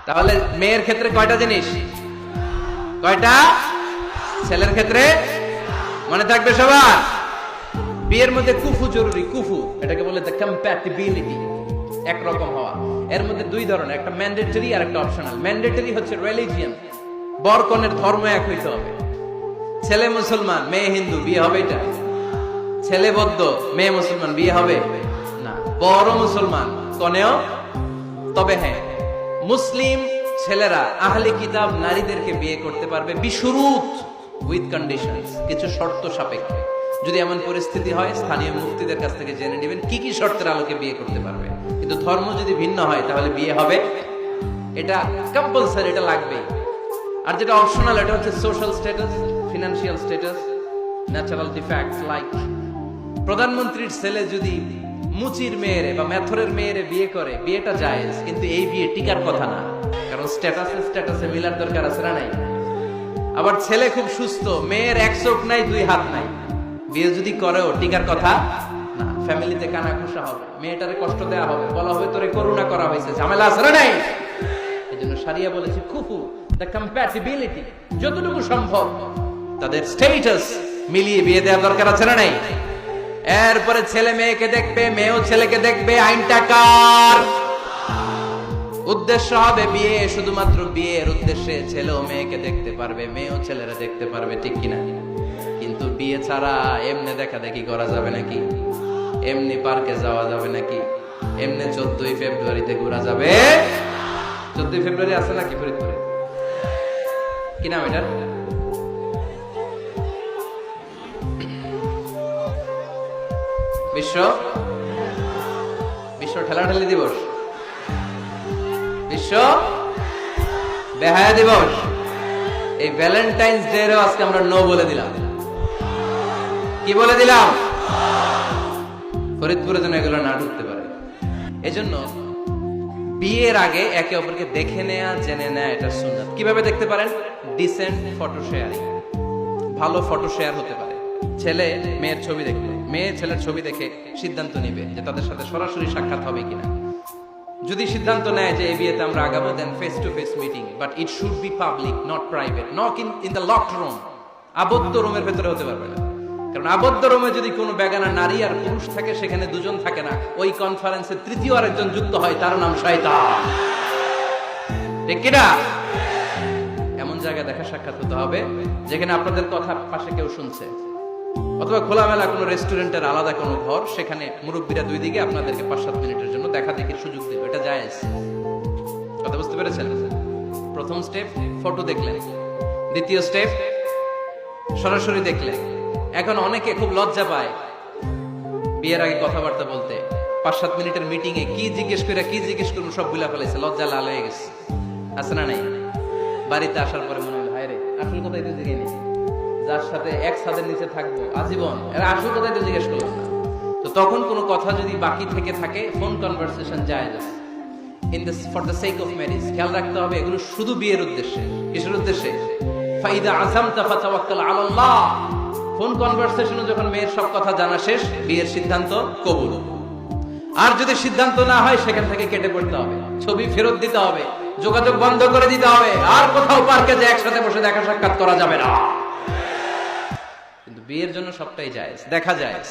তাহলে মেয়ের ক্ষেত্রে কয়টা জিনিস, কয়টা? ছেলের ক্ষেত্রে মনে থাকবে সবার। বিয়ের মধ্যে কুফু জরুরি। কুফু এটাকে বলে দ্য কম্প্যাটিবিলিটি, একরকম হওয়া। এর মধ্যে দুই ধরনের, একটা ম্যান্ডেটরি আর একটা অপশনাল। ম্যান্ডেটরি হচ্ছে রিলিজিয়ন, বর কনের ধর্ম এক হইতে হবে। ছেলে মুসলমান মেয়ে হিন্দু, বিয়ে হবে এটা? ছেলে বৌদ্ধ মেয়ে মুসলমান, বিয়ে হবে না। বড় মুসলমান কনেও। তবে হ্যাঁ, মুসলিম ছেলেরা আহলে কিতাব নারীদেরকে বিয়ে করতে পারবে বিশুরুত, উইথ কন্ডিশনস, কিছু শর্ত সাপেক্ষে। যদি এমন পরিস্থিতি হয়, স্থানীয় মুফতিদের কাছ থেকে জেনে নেবেন কি কি শর্তের আলোকে বিয়ে করতে পারবে। কিন্তু ধর্ম যদি ভিন্ন হয় তাহলে বিয়ে হবে, এটা কম্পালসারি, এটা লাগবেই। আর যেটা অপশনাল, এটা হচ্ছে social status, financial status, natural defects. Like প্রধানমন্ত্রীর ছেলে যদি মুচির মেয়েরে বা মেথরের মেয়েরে বিয়ে করে, বিয়েটা জায়েজ, কিন্তু এই বিয়ে টিকার কথা না, কারণ স্ট্যাটাসে মিলার দরকার আছে না নাই? আবার ছেলে খুব সুস্থ, মেয়ের এক চোখ নাই দুই হাত নাই, বিয়ে যদি করেও টিকার কথা না। ফ্যামিলিতে কানা ঘুষা হবে, মেয়েটারে কষ্ট দেওয়া হবে, বলা হবে তোরে করুণা করা হয়েছে, ঝামেলা আছে না নাই? এই জন্য শারিয়া বলেছে খুফু, দ্য কম্প্যাটিবিলিটি, যতটুকু সম্ভব তাদের স্ট্যাটাস মিলিয়ে বিয়ে দেওয়ার দরকার আছে না নাই? এরপরে ছেলে মেয়েকে দেখবে, মেয়েও ছেলেকে দেখবে। আইনটা কার? উদ্দেশ্য হবে বিয়ে, শুধুমাত্র বিয়ের উদ্দেশ্যে ছেলেও মেয়েকে দেখতে পারবে, মেয়েও ছেলেরা দেখতে পারবে, ঠিক কিনা? কিন্তু বিয়ে ছাড়া এমনি দেখা দেখি করা যাবে নাকি? এমনি পার্কে যাওয়া যাবে নাকি? এমনি 14ই ফেব্রুয়ারিতে ঘোরা যাবে? 14ই ফেব্রুয়ারি আছে নাকি ফরিদপুরে? কি নাম এটার? বিশ্ব ঠেলাঠেলি দিবস, বিশ্ব বেহায়া দিবস। এই ভ্যালেন্টাইন্স ডে রে আজকে আমরা নো বলে দিলাম। কি বলে দিলাম? ফরিদপুরে যেন এগুলো না ঢুকতে পারে। এজন্য বিয়ের আগে একে অপরকে দেখে নেয়া, জেনে নেয়া, এটা সুন্নাত। কিভাবে দেখতে পারেন? ডিসেন্ট ফটো শেয়ারিং, ভালো ফটো শেয়ার হতে পারে। ছেলে মেয়ের ছবি দেখবে, মেয়ে ছেলের ছবি দেখে সিদ্ধান্ত নিবে যে তাদের সাথে সরাসরি সাক্ষাৎ হবে কিনা। যদি সিদ্ধান্ত নেয় যে এই বিয়েতে আমরা আগাবো, then face to face meeting, but it should be public, not private. Not in the locked room, আবদ্ধ রুমের ভেতরে হতে পারবে না। কারণ আবদ্ধ রুমে যদি কোনো বেগানা নারী আর পুরুষ থাকে, সেখানে দুজন থাকে না, ওই কনফারেন্সে তৃতীয় আরেকজন যুক্ত হয়, তার নাম শয়তান, ঠিক কিনা? এমন জায়গায় দেখা সাক্ষাৎ হতে হবে যেখানে আপনাদের কথা পাশে কেউ শুনছে, অথবা খোলামেলা কোনো রেস্টুরেন্টের আলাদা কোনো ঘর, সেখানে মুরব্বীরা দুই দিকে আপনাদেরকে 5-7 মিনিটের জন্য দেখা দেখির সুযোগ দেবে, এটা জায়েজ। কথা বুঝতে পেরেছেন? প্রথম স্টেপ ফটো দেখলেন, দ্বিতীয় স্টেপ সরাসরি দেখলেন। এখন অনেকে খুব লজ্জা পায় বিয়ের আগে কথাবার্তা বলতে। 5-7 মিনিটের মিটিং এ কি জিজ্ঞেস করবো সব ভুলা ফেলেছে, লজ্জা লাল হয়ে গেছে, আছে না নাই? বাড়িতে আসার পরে মনে হলো হায় রে, আসল কথাই তো জিজ্ঞেস নেই, যার সাথে এক ছাদের নিচে থাকবো আজীবন, এরা আসল কথাই তো জিজ্ঞেস করলাম না। তো তখন কোনো কথা যদি বাকি থেকে থাকে, ফোন কনভারসেশন জায়েজ in this for the sake of marriage. খেয়াল রাখতে হবে এগুলো শুধু বিয়ের উদ্দেশ্যে। কিসের উদ্দেশ্যে? ফাইদা আযামতা ফাতাওয়াক্কাল আলাল্লাহ। ফোন কনভারসেশনে যখন মেয়ের সব কথা জানা শেষ, বিয়ের সিদ্ধান্ত কবুল। আর যদি সিদ্ধান্ত না হয়, সেখান থেকে কেটে পড়তে হবে, ছবি ফেরত দিতে হবে, যোগাযোগ বন্ধ করে দিতে হবে, আর কোথাও পার্কে যে একসাথে বসে দেখা সাক্ষাৎ করা যাবে না। কিন্তু বিয়ের জন্য সবটাই জায়েজ, দেখা জায়েজ।